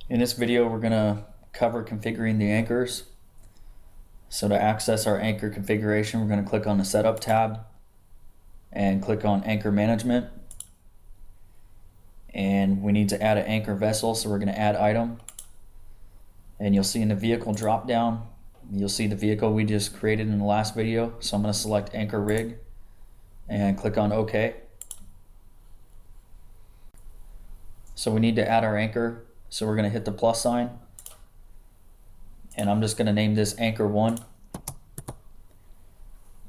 In this video, we're going to cover configuring the anchors. So to access our anchor configuration, we're going to click on the Setup tab and click on Anchor Management. And we need to add an anchor vessel, so we're going to add item. And you'll see in the vehicle drop down, you'll see the vehicle we just created in the last video. So I'm going to select Anchor Rig and click on OK. So we need to add our anchor. So we're going to hit the plus sign, and I'm just going to name this Anchor 1.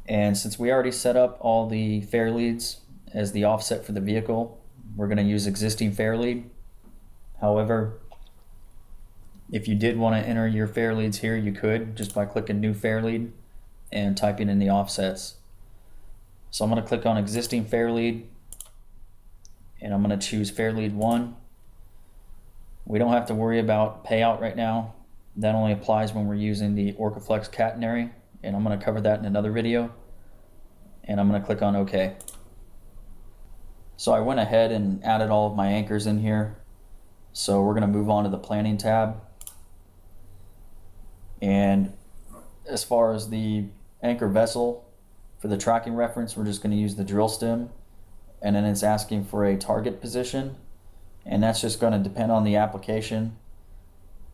And since we already set up all the fair leads as the offset for the vehicle, we're going to use existing fair lead. However, if you did want to enter your fair leads here, you could just by clicking New Fair Lead and typing in the offsets. So I'm going to click on Existing Fair Lead, and I'm going to choose Fair Lead 1. We don't have to worry about payout right now. That only applies when we're using the Orcaflex catenary, and I'm going to cover that in another video. And I'm going to click on OK. So I went ahead and added all of my anchors in here. So we're going to move on to the Planning tab. And as far as the anchor vessel, for the tracking reference, we're just going to use the drill stem. And then it's asking for a target position. And that's just going to depend on the application.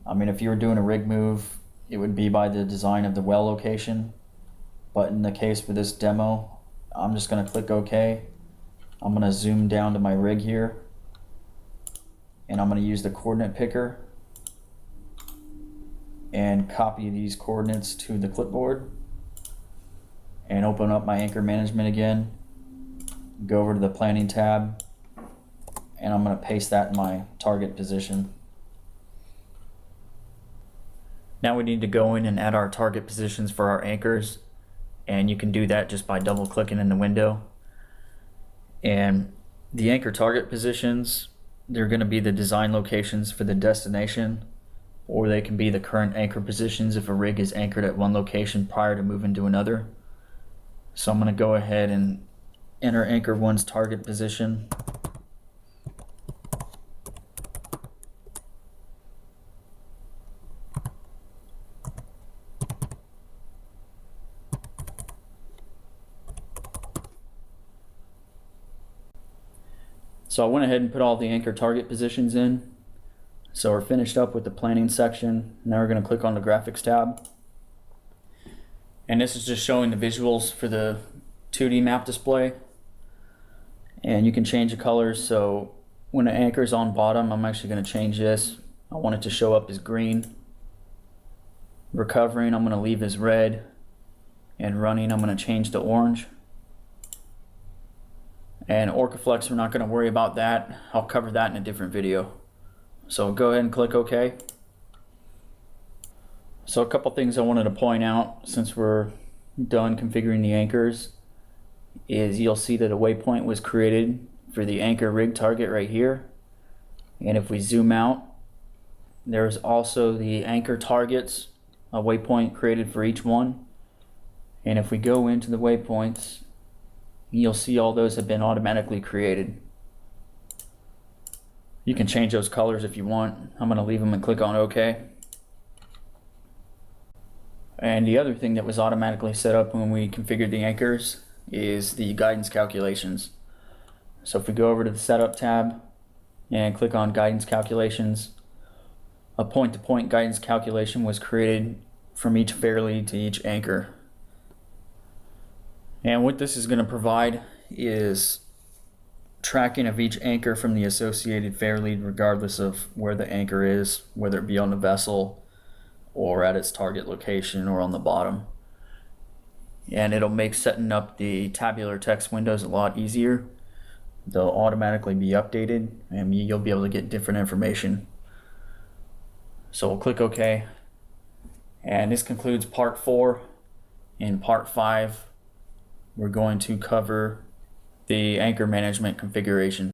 I mean, if you were doing a rig move, it would be by the design of the well location. But in the case for this demo, I'm just going to click OK. I'm going to zoom down to my rig here. And I'm going to use the coordinate picker and copy these coordinates to the clipboard. And open up my anchor management again. Go over to the Planning tab. And I'm going to paste that in my target position. Now we need to go in and add our target positions for our anchors, and you can do that just by double clicking in the window. And the anchor target positions, they're going to be the design locations for the destination, or they can be the current anchor positions if a rig is anchored at one location prior to moving to another. So I'm going to go ahead and enter Anchor 1's target position. So I went ahead and put all the anchor target positions in. So we're finished up with the planning section. Now we're going to click on the graphics tab. And this is just showing the visuals for the 2D map display. And you can change the colors. So when the anchor is on bottom, I'm actually going to change this. I want it to show up as green. Recovering, I'm going to leave as red. And running, I'm going to change to orange. And Orcaflex, we're not going to worry about that. I'll cover that in a different video. So go ahead and click OK. So a couple things I wanted to point out since we're done configuring the anchors is you'll see that a waypoint was created for the anchor rig target right here. And if we zoom out, there's also the anchor targets, a waypoint created for each one. And if we go into the waypoints, you'll see all those have been automatically created. You can change those colors if you want. I'm going to leave them and click on OK. And the other thing that was automatically set up when we configured the anchors is the guidance calculations. So if we go over to the Setup tab and click on Guidance Calculations, a point-to-point guidance calculation was created from each fair lead to each anchor. And what this is going to provide is tracking of each anchor from the associated fair lead regardless of where the anchor is, whether it be on the vessel or at its target location or on the bottom. And it'll make setting up the tabular text windows a lot easier. They'll automatically be updated and you'll be able to get different information. So we'll click OK. And this concludes part 4. In part 5, we're going to cover the anchor management configuration.